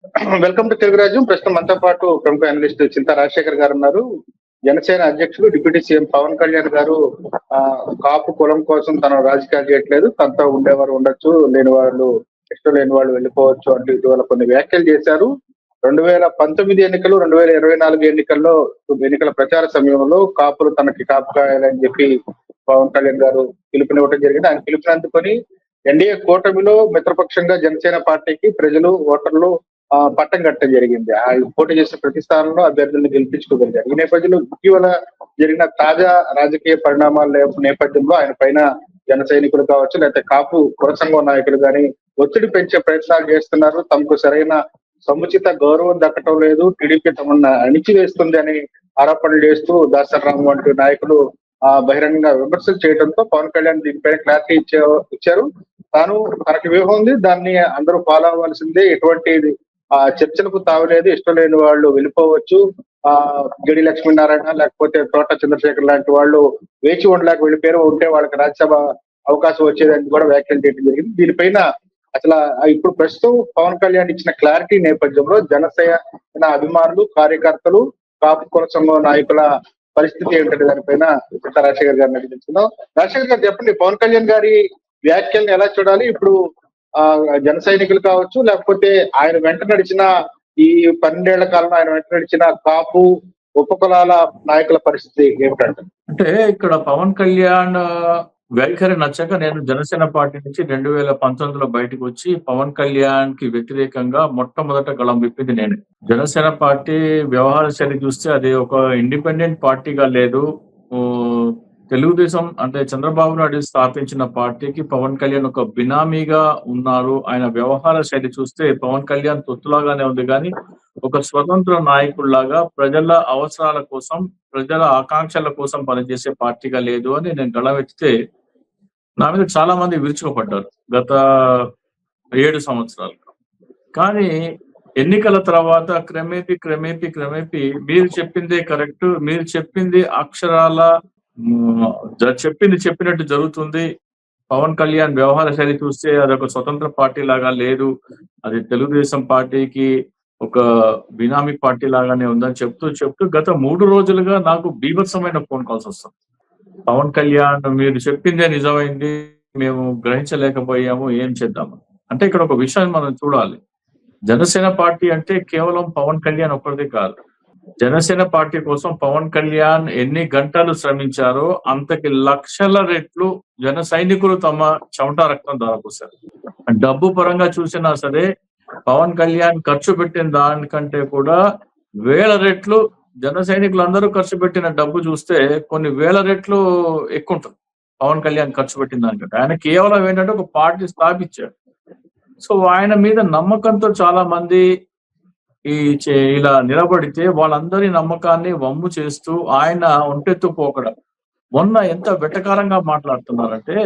Welcome to Telugu రాజ్యం. ప్రస్తుతం మనతో పాటు ప్రముఖ అనలిస్ట్ చింతా రాజశేఖర్ గారు ఉన్నారు. జనసేన అధ్యక్షుడు డిప్యూటీ సీఎం పవన్ కళ్యాణ్ గారు కాపు కులం కోసం తన రాజకీయాలు చేయట్లేదు, తనతో ఉండేవారు ఉండొచ్చు, లేని వాళ్ళు ఇష్టం లేని వాళ్ళు వెళ్ళిపోవచ్చు అంటూ ఇటీవల కొన్ని వ్యాఖ్యలు చేశారు. 2019 ఎన్నికలు, 2024 ఎన్నికల ప్రచార సమయంలో కాపులు తనకి కాపు కాయాలని చెప్పి పవన్ కళ్యాణ్ గారు పిలుపునివ్వడం జరిగింది. ఆయన పిలుపుని అందుకొని ఎన్డీఏ కూటమిలో మిత్రపక్షంగా జనసేన పార్టీకి ప్రజలు, ఓటర్లు పట్టం కట్టడం జరిగింది. ఆ పోటీ చేసిన ప్రతి స్థానంలో అభ్యర్థులను గెలిపించుకోగలిగారు. ఈ నేపథ్యంలో ఇటీవల జరిగిన తాజా రాజకీయ పరిణామాల నేపథ్యంలో ఆయన పైన జన సైనికులు కావచ్చు, లేకపోతే కాపు కుల సంఘం నాయకులు కానీ ఒత్తిడి పెంచే ప్రయత్నాలు చేస్తున్నారు. తమకు సరైన సముచిత గౌరవం దక్కటం లేదు, టీడీపీ తమను అణిచివేస్తుంది అని ఆరోపణలు చేస్తూ దాసరాం వంటి నాయకులు బహిరంగ విమర్శలు చేయడంతో పవన్ కళ్యాణ్ దీనిపైన క్లారిటీ ఇచ్చారు. తాను తనకి వ్యూహం ఉంది, దాన్ని అందరూ ఫాలో అవ్వాల్సిందే, ఎటువంటి చర్చలకు తావలేదు, ఇష్టం లేని వాళ్ళు వెళ్ళిపోవచ్చు, గడి లక్ష్మీనారాయణ లేకపోతే తోట చంద్రశేఖర్ లాంటి వాళ్ళు వేచి ఉండలేక వెళ్ళిపోయారు, ఉంటే వాళ్ళకి రాజ్యసభ అవకాశం వచ్చేదని కూడా వ్యాఖ్యలు చేయడం జరిగింది. దీనిపైన అసలు ఇప్పుడు ప్రస్తుతం పవన్ కళ్యాణ్ ఇచ్చిన క్లారిటీ నేపథ్యంలో జనసేన అభిమానులు, కార్యకర్తలు, కాపు కుల సంఘం నాయకుల పరిస్థితి ఏంటంటే దానిపైన రాజశేఖర్ గారిని అడిగించుకుందాం. రాజశేఖర్ గారు చెప్పండి, పవన్ కళ్యాణ్ గారి వ్యాఖ్యలను ఎలా చూడాలి? ఇప్పుడు జన సైనికులు కావచ్చు, లేకపోతే ఆయన వెంట నడిచిన ఈ 12 ఏళ్ల కాలంలో ఆయన వెంట నడిచిన కాపు ఉపకులాల నాయకుల పరిస్థితి ఏమిటంటే? అంటే ఇక్కడ పవన్ కళ్యాణ్ వైఖరి నచ్చక నేను జనసేన పార్టీ నుంచి 2019లో బయటకు వచ్చి పవన్ కళ్యాణ్ కి వ్యతిరేకంగా మొట్టమొదట గళం విప్పింది నేనే. జనసేన పార్టీ వ్యవహార శైలి చూస్తే అది ఒక ఇండిపెండెంట్ పార్టీగా లేదు. తెలుగుదేశం అంటే చంద్రబాబు నాయుడు స్థాపించిన పార్టీకి పవన్ కళ్యాణ్ ఒక బినామీగా ఉన్నారు. ఆయన వ్యవహార శైలి చూస్తే పవన్ కళ్యాణ్ తొత్తులాగానే ఉంది, కానీ ఒక స్వతంత్ర నాయకుడిలాగా ప్రజల అవసరాల కోసం, ప్రజల ఆకాంక్షల కోసం పనిచేసే పార్టీగా లేదు అని నేను గళమెత్తితే నా మీద చాలా మంది విరుచుకుపడ్డారు గత 7 సంవత్సరాలు. కానీ ఎన్నికల తర్వాత క్రమేపీ మీరు చెప్పిందే కరెక్ట్, మీరు చెప్పింది అక్షరాల చెప్పినట్టు జరుగుతుంది, పవన్ కళ్యాణ్ వ్యవహార శైలి చూస్తే అదొక స్వతంత్ర పార్టీ లాగా లేదు, అది తెలుగుదేశం పార్టీకి ఒక బినామీ పార్టీ లాగానే ఉందని చెప్తూ గత 3 రోజులుగా నాకు బీభత్సమైన ఫోన్ కాల్స్ వస్తాయి. పవన్ కళ్యాణ్ మీరు చెప్పిందే నిజమైంది, మేము గ్రహించలేకపోయాము, ఏం చేద్దాము అంటే ఇక్కడ ఒక విషయాన్ని మనం చూడాలి. జనసేన పార్టీ అంటే కేవలం పవన్ కళ్యాణ్ ఒక్కరిది కాదు. జనసేన పార్టీ కోసం పవన్ కళ్యాణ్ ఎన్ని గంటలు శ్రమించారో అంతకి లక్షల రెట్లు జన సైనికులు తమ చెమట రక్తం దారపోశారు. డబ్బు పరంగా చూసినా సరే పవన్ కళ్యాణ్ ఖర్చు పెట్టిన దానికంటే కూడా 1000 రెట్లు జన సైనికులు అందరూ ఖర్చు పెట్టిన డబ్బు చూస్తే కొన్ని 1000 రెట్లు ఎక్కువ ఉంటుంది పవన్ కళ్యాణ్ ఖర్చు పెట్టిన దానికంటే. ఆయన కేవలం ఏంటంటే ఒక పార్టీ స్థాపించాడు. సో ఆయన మీద నమ్మకంతో చాలా మంది ఇలా నిలబడితే వాళ్ళందరి నమ్మకాన్ని వమ్ము చేస్తూ ఆయన ఒంటెత్తు పోకడం. మొన్న ఎంత వెటకారంగా మాట్లాడుతున్నారంటే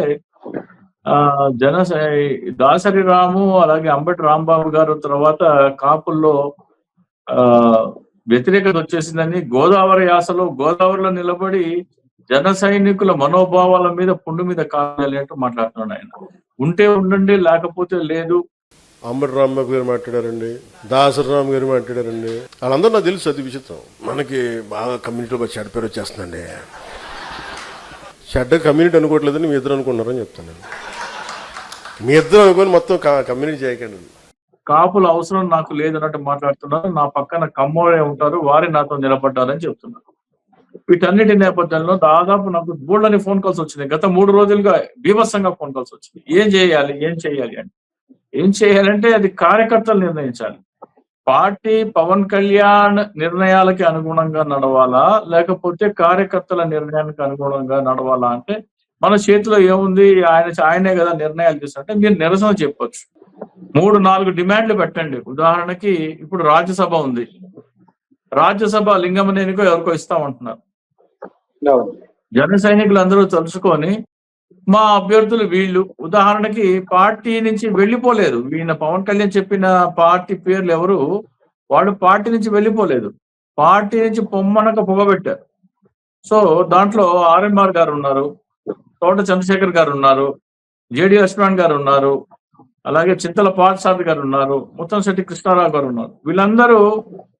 దాసరి రాము అలాగే అంబటి రాంబాబు గారు తర్వాత కాపుల్లో వ్యతిరేకత వచ్చేసిందని గోదావరి గోదావరిలో నిలబడి జన సైనికుల మనోభావాల మీద పుండు మీద కాయాలి అంటూ మాట్లాడుతున్నాడు. ఆయన ఉంటే ఉండండి, లేకపోతే లేదు. అంబటి రాంబాబు గారు మాట్లాడారండి, దాసరామ్ గారు మాట్లాడారండి, వాళ్ళందరూ నాకు తెలుసు. అది విచిత్రం, మనకి బాగా కమ్యూనిటీలో చెడ్డ పేరు వచ్చేస్తుందండి. చెడ్డ కమ్యూనిటీ అనుకోవట్లేదని మీ ఇద్దరు అనుకుంటున్నారని చెప్తాను. మీ ఇద్దరు అనుకొని మొత్తం కమ్యూనిటీ చేయకండి. కాపుల అవసరం నాకు లేదన్నట్టు మాట్లాడుతున్నారు. నా పక్కన కమ్మోడే ఉంటారు, వారి నాతో నిలబడ్డారని చెప్తున్నారు. వీటన్నిటి నేపథ్యంలో దాదాపు నాకు బోల్డని ఫోన్ కాల్స్ వచ్చినాయి. గత 3 రోజులుగా బీభత్సంగా ఫోన్ కాల్స్ వచ్చినాయి. ఏం చేయాలంటే అది కార్యకర్తలు నిర్ణయించాలి. పార్టీ పవన్ కళ్యాణ్ నిర్ణయాలకి అనుగుణంగా నడవాలా, లేకపోతే కార్యకర్తల నిర్ణయానికి అనుగుణంగా నడవాలా అంటే మన చేతిలో ఏముంది? ఆయనే కదా నిర్ణయాలు తీసుకుంటే మీరు నిరసన చెప్పొచ్చు, 3-4 డిమాండ్లు పెట్టండి. ఉదాహరణకి ఇప్పుడు రాజ్యసభ ఉంది, రాజ్యసభ లింగమనేనికో ఎవరికో ఇస్తామంటున్నారు. జన సైనికులు అందరూ తలుచుకొని మా అభ్యర్థులు వీళ్ళు, ఉదాహరణకి పార్టీ నుంచి వెళ్ళిపోలేదు, ఈయన పవన్ కళ్యాణ్ చెప్పిన పార్టీ పేర్లు ఎవరు వాళ్ళు పార్టీ నుంచి వెళ్ళిపోలేదు, పార్టీ నుంచి పొమ్మనక పొగబెట్టారు. సో దాంట్లో ఆర్ఎంఆర్ గారు ఉన్నారు, తోట చంద్రశేఖర్ గారు ఉన్నారు, జేడి లక్ష్మణ్ గారు ఉన్నారు, అలాగే చింతల పార్థసారథి గారు ఉన్నారు, ముత్తంశెట్టి కృష్ణారావు గారు ఉన్నారు.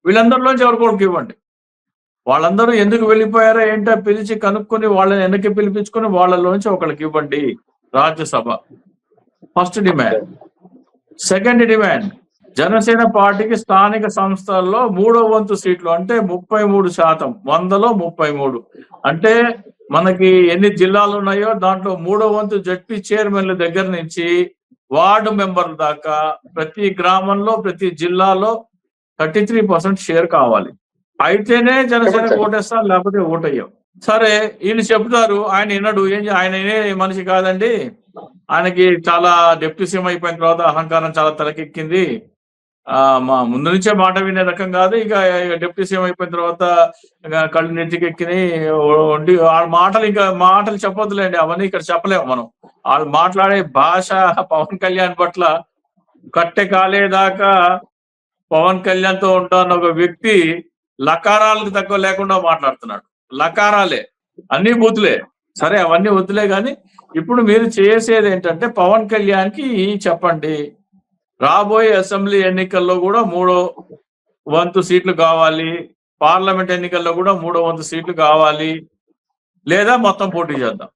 వీళ్ళందరిలోంచి ఎవరికొకరికి ఇవ్వండి. వాళ్ళందరూ ఎందుకు వెళ్ళిపోయారో ఏంటో పిలిచి కనుక్కొని వాళ్ళని వెనక్కి పిలిపించుకొని వాళ్ళలోంచి ఒకరికి ఇవ్వండి Rajya Sabha. First demand. Second demand, Janasena పార్టీకి స్థానిక సంస్థల్లో 3వ వంతు సీట్లు అంటే 33%, 100లో 33. అంటే మనకి ఎన్ని జిల్లాలు ఉన్నాయో దాంట్లో 3వ వంతు జడ్పీ చైర్మన్ల దగ్గర నుంచి వార్డు మెంబర్ల దాకా ప్రతి గ్రామంలో ప్రతి జిల్లాలో 33% షేర్ కావాలి. అయితేనే జనసేన ఓటేస్తారు, లేకపోతే ఓటయ్యాం. సరే ఈయన చెప్తారు, ఆయన వినడు. ఆయన మనిషి కాదండి, ఆయనకి చాలా డిప్యూటీ సీఎం అయిపోయిన తర్వాత అహంకారం చాలా తలకెక్కింది, మా ముందు నుంచే మాట వినే రకం కాదు, ఇక డిప్యూటీ సీఎం అయిపోయిన తర్వాత కళ్ళు నెత్తికెక్కినాయి. మాటలు చెప్పొద్దులేండి, అవన్నీ ఇక్కడ చెప్పలేము మనం. వాళ్ళు మాట్లాడే భాష పవన్ కళ్యాణ్ పట్ల కట్టె కాలేదాకా పవన్ కళ్యాణ్ తో ఉంటాన్న ఒక వ్యక్తి లకారాలకు తక్కువ లేకుండా మాట్లాడుతున్నాడు. లకారాలే, అన్ని బూతులే. సరే అవన్నీ వద్దులే కానీ ఇప్పుడు మీరు చేసేది ఏంటంటే పవన్ కళ్యాణ్ కి చెప్పండి, రాబోయే అసెంబ్లీ ఎన్నికల్లో కూడా 3వ వంతు సీట్లు కావాలి, పార్లమెంట్ ఎన్నికల్లో కూడా 3వ వంతు సీట్లు కావాలి, లేదా మొత్తం పోటీ చేద్దాం.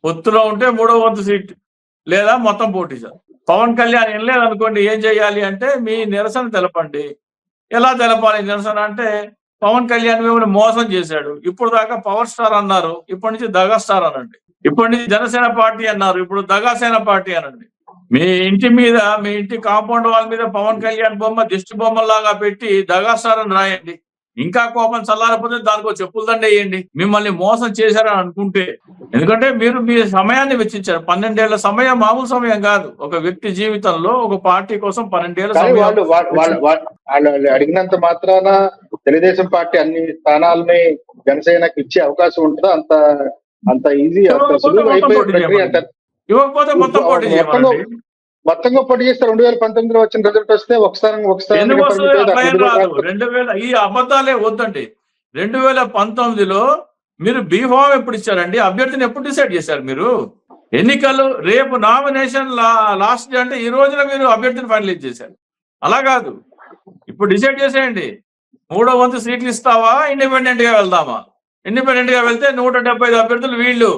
పొత్తులో ఉంటే 3వ వంతు సీట్ లేదా మొత్తం పోటీ చేద్దాం. పవన్ కళ్యాణ్ ఏం లేదనుకోండి, ఏం చేయాలి అంటే మీ నిరసన తెలపండి. ఎలా తెలపాలి నిరసన అంటే, పవన్ కళ్యాణ్ మిమ్మల్ని మోసం చేశాడు, ఇప్పుడు దాకా పవర్ స్టార్ అన్నారు, ఇప్పటి నుంచి దగా స్టార్ అనండి. ఇప్పటి నుంచి జనసేన పార్టీ అన్నారు, ఇప్పుడు దగాసేన పార్టీ అనండి. మీ ఇంటి మీద, మీ ఇంటి కాంపౌండ్ వాళ్ళ మీద పవన్ కళ్యాణ్ బొమ్మ దిష్టి బొమ్మలాగా పెట్టి దగా స్టార్ అని రాయండి. ఇంకా కోపం చల్లారపోతే దానికో చెప్పులు దండ వేయండి, మిమ్మల్ని మోసం చేశారని అనుకుంటే. ఎందుకంటే మీరు మీ సమయాన్ని వెచ్చించారు. 12 ఏళ్ల సమయం మామూలు సమయం కాదు. ఒక వ్యక్తి జీవితంలో ఒక పార్టీ కోసం 12 ఏళ్ల సమయం. వాళ్ళు అడిగినంత మాత్రాన తెలుగుదేశం పార్టీ అన్ని స్థానాలని జనసేనకి ఇచ్చే అవకాశం ఉంటుందా? అంత ఈజీ ఇవ్వకపోతే మొత్తం పోటీ చేయాలి. మొత్తంగా పోటీ చేస్తారు. 2019లో వచ్చిన రిజల్ట్ వస్తే ఒకసారి 2000 ఈ అబద్ధాలే వద్దండి. 2019లో మీరు బీఫామ్ ఎప్పుడు ఇచ్చారండి? అభ్యర్థిని ఎప్పుడు డిసైడ్ చేశారు మీరు? ఎన్నికలు రేపు నామినేషన్ లాస్ట్ డే అంటే ఈ రోజున మీరు అభ్యర్థిని ఫైనలైజ్ చేశారు. అలా కాదు, ఇప్పుడు డిసైడ్ చేసేయండి. 3వ వంతు సీట్లు ఇస్తావా, ఇండిపెండెంట్ గా వెళ్దామా? ఇండిపెండెంట్ గా వెళ్తే 175 అభ్యర్థులు వీళ్ళు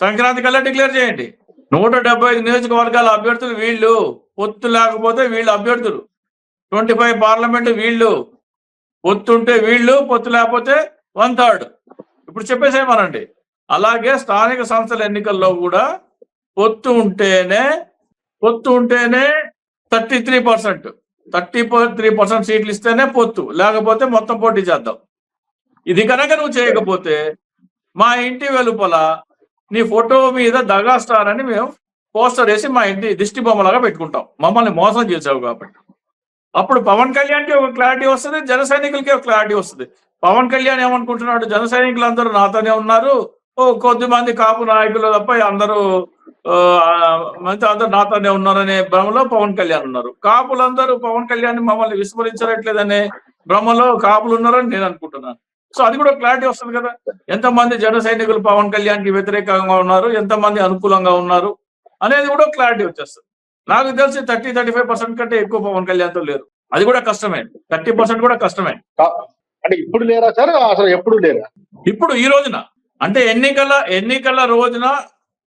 సంక్రాంతి కల్లా డిక్లేర్ చేయండి. 175 నియోజకవర్గాల అభ్యర్థులు వీళ్ళు, పొత్తు లేకపోతే వీళ్ళు అభ్యర్థులు. 25 పార్లమెంట్ వీళ్ళు, పొత్తుంటే వీళ్ళు, పొత్తు లేకపోతే 1/3. ఇప్పుడు చెప్పేసేమనండి. అలాగే స్థానిక సంస్థల ఎన్నికల్లో కూడా పొత్తు ఉంటేనే 33% సీట్లు ఇస్తేనే పొత్తు, లేకపోతే మొత్తం పోటీ చేద్దాం. ఇది కనుక నువ్వు చేయకపోతే మా ఇంటి వెలుపల నీ ఫోటో మీద దగా స్టార్ అని మేము పోస్టర్ వేసి మా ఇంటి దిష్టి బొమ్మలాగా పెట్టుకుంటాం, మమ్మల్ని మోసం చేసావు కాబట్టి. అప్పుడు పవన్ కళ్యాణ్కి ఒక క్లారిటీ వస్తుంది, జన సైనికులకి ఒక క్లారిటీ వస్తుంది. పవన్ కళ్యాణ్ ఏమనుకుంటున్నాడు, జన సైనికులు అందరూ నాతోనే ఉన్నారు, కొద్దిమంది కాపు నాయకులు తప్ప అందరూ అందరూ నాతోనే ఉన్నారనే భ్రమలో పవన్ కళ్యాణ్ ఉన్నారు. కాపులందరూ పవన్ కళ్యాణ్ మమ్మల్ని విస్మరించట్లేదనే భ్రమలో కాపులు ఉన్నారని నేను అనుకుంటున్నాను. సో అది కూడా క్లారిటీ వస్తుంది కదా. ఎంతమంది జన సైనికులు పవన్ కళ్యాణ్ కి వ్యతిరేకంగా ఉన్నారు, ఎంతమంది అనుకూలంగా ఉన్నారు అనేది కూడా క్లారిటీ వచ్చేస్తుంది. నాకు తెలిసి 30-35% కంటే ఎక్కువ పవన్ కళ్యాణ్ తో లేరు. అది కూడా కష్టమే. 30% కూడా కష్టమే. అంటే ఇప్పుడు లేరా సార్? అసలు ఎప్పుడు లేరా? ఇప్పుడు ఈ రోజున అంటే ఎన్నికల రోజున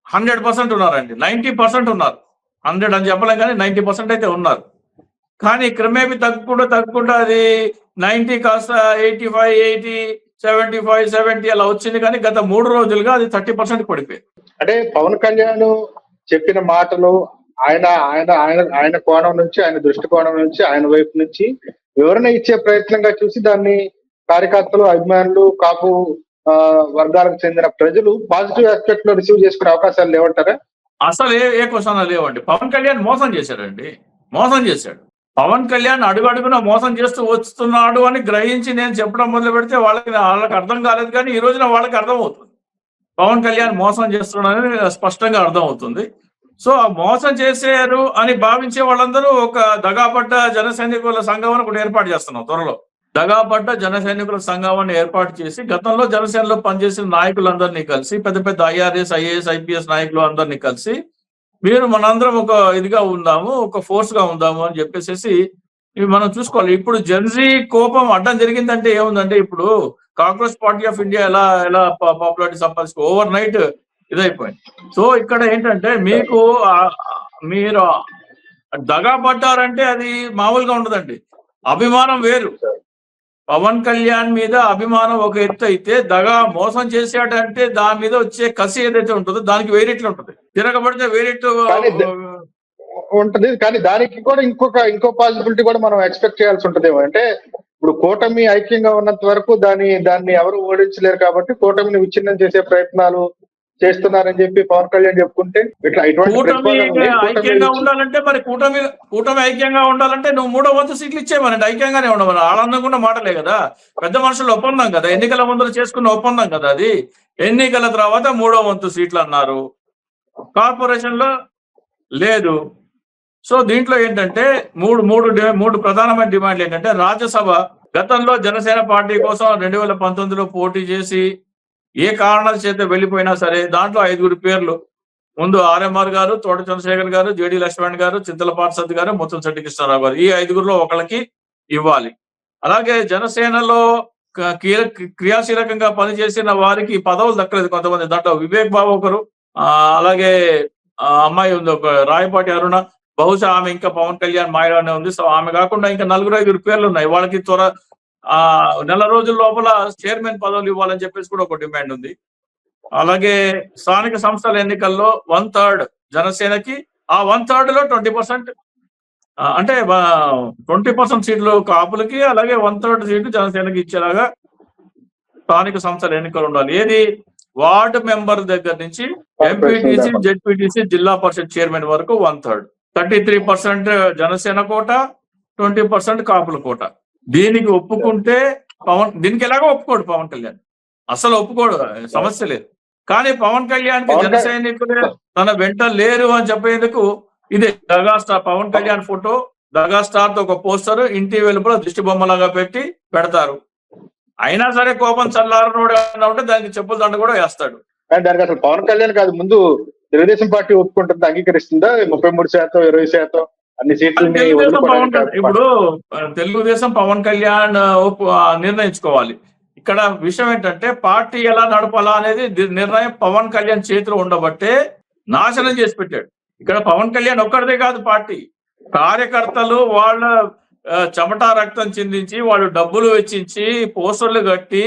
100% ఉన్నారండి. 90% ఉన్నారు. 100 అని చెప్పలేం కానీ 90% అయితే ఉన్నారు. కానీ క్రమేపీ తగ్గకుండా అది 90 కాస్త 85, 80, 75, 70 అలా వచ్చింది. కానీ గత 3 రోజులుగా అది 30% పడిపోయింది. అంటే పవన్ కళ్యాణ్ చెప్పిన మాటలు ఆయన కోణం నుంచి, ఆయన దృష్టికోణం నుంచి, ఆయన వైపు నుంచి వివరణ ఇచ్చే ప్రయత్నంగా చూసి దాన్ని కార్యకర్తలు, అభిమానులు, కాపు వర్గాలకు చెందిన ప్రజలు పాజిటివ్ ఆస్పెక్ట్ లో రిసీవ్ చేసుకునే అవకాశాలు లేవంటారా? అసలు ఏ క్వశ్చన్ లేవండి. పవన్ కళ్యాణ్ మోసం చేశాడండి, మోసం చేశాడు. పవన్ కళ్యాణ్ అడుగడుగున మోసం చేస్తూ వస్తున్నాడు అని గ్రహించి నేను చెప్పడం మొదలు పెడితే వాళ్ళకి అర్థం కాలేదు. కానీ ఈ రోజున వాళ్ళకి అర్థం అవుతుంది, పవన్ కళ్యాణ్ మోసం చేస్తున్నాడని స్పష్టంగా అర్థం అవుతుంది. సో ఆ మోసం చేశారు అని భావించే వాళ్ళందరూ ఒక దగాపడ్డ జన సైనికుల సంఘం అని కూడా ఏర్పాటు చేస్తున్నాం త్వరలో. దగాపడ్డ జన సైనికుల సంఘాన్ని ఏర్పాటు చేసి గతంలో జనసేనలో పనిచేసిన నాయకులందరినీ కలిసి, పెద్ద పెద్ద IRS, IAS, IPS నాయకులు అందరినీ కలిసి మీరు మనందరం ఒక ఇదిగా ఉందాము, ఒక ఫోర్స్ గా ఉందాము అని చెప్పేసి ఇవి మనం చూసుకోవాలి. ఇప్పుడు జెన్జీ కోపం అడ్డం జరిగిందంటే ఏముందంటే, ఇప్పుడు కాంగ్రెస్ పార్టీ ఆఫ్ ఇండియా ఎలా ఎలా పాపులారిటీ సంపాదించుకో ఓవర్ నైట్ ఇదైపోయింది. సో ఇక్కడ ఏంటంటే మీకు మీరు దగా పడ్డారంటే అది మామూలుగా ఉండదండి. అభిమానం వేరు. పవన్ కళ్యాణ్ మీద అభిమానం ఒక ఎత్తు అయితే, దగా మోసం చేసాడంటే దాని మీద వచ్చే కసి ఏదైతే ఉంటుందో దానికి వేరెట్లు ఉంటుంది. తిరగబడితే వేరెట్లు ఉంటది. కానీ దానికి కూడా ఇంకో పాసిబిలిటీ కూడా మనం ఎక్స్పెక్ట్ చేయాల్సి ఉంటదేమో. అంటే ఇప్పుడు కూటమి ఐక్యంగా ఉన్నంత వరకు దాన్ని ఎవరు ఓడించలేరు కాబట్టి కూటమిని విచ్ఛిన్నం చేసే ప్రయత్నాలు చేస్తున్నారని చెప్పి పవన్ కళ్యాణ్ చెప్పుకుంటే ఇట్లా కూటమి ఐక్యంగా ఉండాలంటే మరి కూటమి ఐక్యంగా ఉండాలంటే నువ్వు 3వ వంతు సీట్లు ఇచ్చేయమనండి. ఐక్యంగానే ఉండమని ఆనందంగా మాటలే కదా, పెద్ద మనుషులు ఒప్పందం కదా, ఎన్నికల ముందర చేసుకున్న ఒప్పందం కదా అది. ఎన్నికల తర్వాత 3వ వంతు సీట్లు అన్నారు, కార్పొరేషన్ లో లేదు. సో దీంట్లో ఏంటంటే మూడు ప్రధానమైన డిమాండ్లు ఏంటంటే, రాజ్యసభ గతంలో జనసేన పార్టీ కోసం 2019లో పోటీ చేసి ఏ కారణాల చేత వెళ్ళిపోయినా సరే దాంట్లో 5 పేర్లు, ముందు ఆర్ఎంఆర్ గారు, తోట చంద్రశేఖర్ గారు, జేడి లక్ష్మణ్ గారు, చింతల పార్షద్ గారు, ముత్తంశెట్టి కృష్ణారావు గారు, ఈ 5గురిలో ఒకళ్ళకి ఇవ్వాలి. అలాగే జనసేనలో క్రియాశీలకంగా పనిచేసిన వారికి పదవులు దక్కలేదు కొంతమంది. దాంట్లో వివేక్ బాబు ఒకరు, అలాగే అమ్మాయి ఉంది ఒక రాయపాటి అరుణ, బహుశా ఆమె ఇంకా పవన్ కళ్యాణ్ మాయలోనే ఉంది. సో ఆమె కాకుండా ఇంకా 4-5 పేర్లు ఉన్నాయి. వాళ్ళకి నెల రోజుల లోపల చైర్మన్ పదవులు ఇవ్వాలని చెప్పేసి కూడా ఒక డిమాండ్ ఉంది. అలాగే స్థానిక సంస్థల ఎన్నికల్లో 1/3 జనసేనకి, ఆ 1/3 లో 20% అంటే 20% సీట్లు కాపులకి, అలాగే 1/3 సీట్లు జనసేనకి ఇచ్చేలాగా స్థానిక సంస్థల ఎన్నికలు ఉండాలి. ఏది వార్డు మెంబర్ దగ్గర నుంచి ఎంపీటీసీ, జెడ్పీటీసీ, జిల్లా పరిషత్ చైర్మన్ వరకు 1/3, 33% జనసేన కోట, 20% కాపుల కోట. దీనికి ఒప్పుకుంటే దీనికి ఎలాగో ఒప్పుకోడు పవన్ కళ్యాణ్, అసలు ఒప్పుకోడు, సమస్య లేదు. కానీ పవన్ కళ్యాణ్ కి జన సైనికులే తన వెంట లేరు అని చెప్పేందుకు ఇదే దగా స్టార్ పవన్ కళ్యాణ్ ఫోటో, దగా స్టార్ తో ఒక పోస్టర్ ఇంటి వెలుపల దిష్టి బొమ్మలాగా పెడతారు. అయినా సరే కోపం చల్లారనోడు ఉంటే దానికి చెప్పుల దండ కూడా వేస్తాడు. దానికి అసలు పవన్ కళ్యాణ్ కాదు, ముందు తెలుగుదేశం పార్టీ ఒప్పుకుంటుంది, అంగీకరిస్తుందా 33%, 20% అన్ని సీట్లు? ఇప్పుడు తెలుగుదేశం పవన్ కళ్యాణ్ నిర్ణయించుకోవాలి. ఇక్కడ విషయం ఏంటంటే, పార్టీ ఎలా నడపాలా అనేది నిర్ణయం పవన్ కళ్యాణ్ చేతిలో ఉండబట్టే నాశనం చేసి పెట్టాడు. ఇక్కడ పవన్ కళ్యాణ్ ఒక్కడిదే కాదు, పార్టీ కార్యకర్తలు వాళ్ళ చెమట రక్తం చిందించి, వాళ్ళు డబ్బులు వెచ్చించి, పోస్టర్లు కట్టి,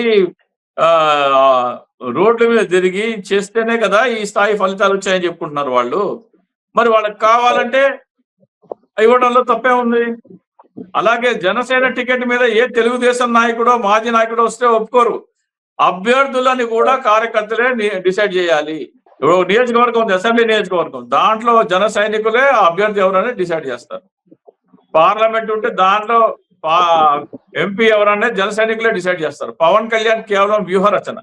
రోడ్ల మీద తిరిగి చేస్తేనే కదా ఈ స్థాయి ఫలితాలు వచ్చాయని చెప్పుకుంటున్నారు వాళ్ళు. మరి వాళ్ళకి కావాలంటే ఇవ్వడంలో తప్పే ఉంది. అలాగే జనసేన టికెట్ మీద ఏ తెలుగుదేశం నాయకుడో మాజీ నాయకుడో వస్తే ఒప్పుకోరు. అభ్యర్థులని కూడా కార్యకర్తలే డిసైడ్ చేయాలి. ఇప్పుడు నియోజకవర్గం ఉంది, అసెంబ్లీ నియోజకవర్గం, దాంట్లో జన సైనికులే అభ్యర్థి ఎవరనేది డిసైడ్ చేస్తారు. పార్లమెంట్ ఉంటే దాంట్లో ఎంపీ ఎవరనేది జన సైనికులే డిసైడ్ చేస్తారు. పవన్ కళ్యాణ్ కేవలం వ్యూహ రచన.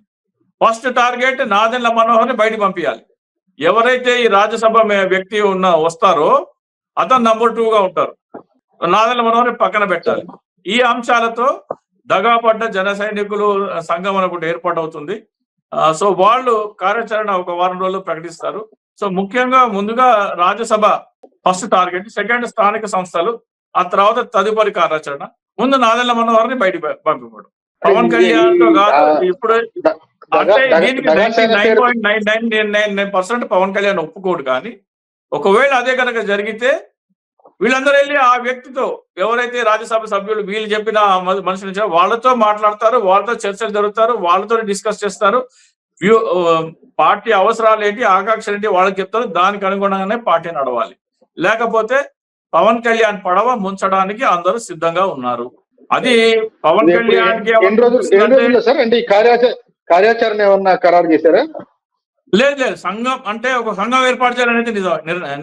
ఫస్ట్ టార్గెట్ నాదెండ్ల మనోహర్ని బయటకు పంపించాలి. ఎవరైతే ఈ రాజ్యసభ వ్యక్తి వస్తారో అతను నంబర్ 2గా ఉంటారు. నాదెండ్ల మనోహర్ని పక్కన పెట్టాలి. ఈ అంశాలతో దగాపడ్డ జన సైనికులు సంఘం అనుకుంటే ఏర్పాటు అవుతుంది. సో వాళ్ళు కార్యాచరణ ఒక వారం రోజులు ప్రకటిస్తారు. సో ముఖ్యంగా ముందుగా రాజ్యసభ ఫస్ట్ టార్గెట్, సెకండ్ స్థానిక సంస్థలు, ఆ తర్వాత తదుపరి కార్యాచరణ. ముందు నాదెండ్ల మనోహర్ని బయటికి పంపిపోవడం. పవన్ కళ్యాణ్ తో కాదు ఇప్పుడు, అంటే దీనికి 99.999% పవన్ కళ్యాణ్ ఒప్పుకోడు. కానీ ఒకవేళ అదే కనుక జరిగితే వీళ్ళందరూ వెళ్ళి ఆ వ్యక్తితో, ఎవరైతే రాజ్యసభ సభ్యులు వీళ్ళు చెప్పిన మనుషులు వాళ్ళతో మాట్లాడతారు, వాళ్ళతో చర్చలు జరుగుతారు, వాళ్ళతో డిస్కస్ చేస్తారు. పార్టీ అవసరాలు ఏంటి, ఆకాంక్షలు ఏంటి వాళ్ళకి చెప్తారు. దానికి అనుగుణంగానే పార్టీ నడవాలి. లేకపోతే పవన్ కళ్యాణ్ పడవ ముంచడానికి అందరూ సిద్ధంగా ఉన్నారు. అది పవన్ కళ్యాణ్ కి కార్యాచరణ ఏమన్నా ఖరారు చేశారా? లేదు. సంఘం అంటే ఒక సంఘం ఏర్పాటు చేయాలనేది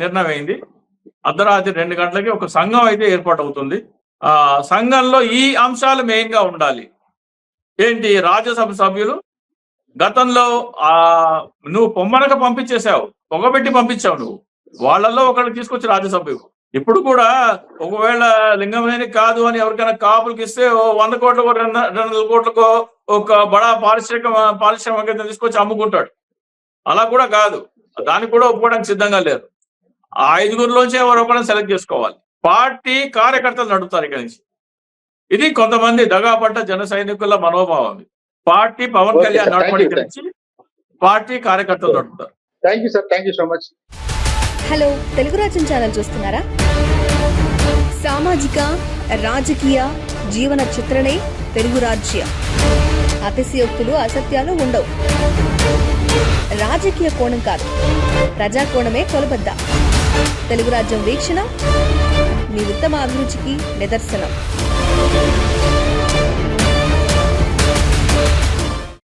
నిర్ణయం అయింది. అర్ధరాత్రి 2 గంటలకి ఒక సంఘం అయితే ఏర్పాటు అవుతుంది. సంఘంలో ఈ అంశాలు మెయిన్ గా ఉండాలి. ఏంటి, రాజ్యసభ సభ్యులు గతంలో నువ్వు పొమ్మనక పంపించేశావు, పొగబెట్టి పంపించావు, నువ్వు వాళ్ళల్లో ఒకళ్ళు తీసుకొచ్చి రాజ్యసభ్యులు. ఇప్పుడు కూడా ఒకవేళ లింగంనేని కాదు అని ఎవరికైనా కాపులకి ఇస్తే 100 కోట్లకో 200 కోట్లకో ఒక బడా పారిశ్రామిక తీసుకొచ్చి అమ్ముకుంటాడు. అలా కూడా కాదు, దానికి కూడా ఒప్పుకోవడానికి సిద్ధంగా లేరు. ఆ 5గురిలోంచి ఎవరో ఒకరిని సెలెక్ట్ చేసుకోవాలి. పార్టీ కార్యకర్తలు నడుపుతారు ఇక్కడి నుంచి. ఇది కొంతమంది దగాపడ్డ జన సైనికుల మనోభావం. Party Pawan Okay, Kalyan sir. Thank నడపడి you, ఇక్కడి నుంచి పార్టీ కార్యకర్తలు నడుపుతారు. Thank you sir, thank you so much. Hello, Telugu Rajyam channel చూస్తున్నారా? సామాజిక, రాజకీయ, జీవన చిత్రణే తెలుగు రాజ్యం. అతిశయోక్తులు, అసత్యాలు ఉండవు. రాజకీయ కోణం కాదు, ప్రజా కోణమే కొలబద్ద. తెలుగు రాజ్యం వీక్షణ మీ ఉత్తమ అభిరుచికి నిదర్శనం.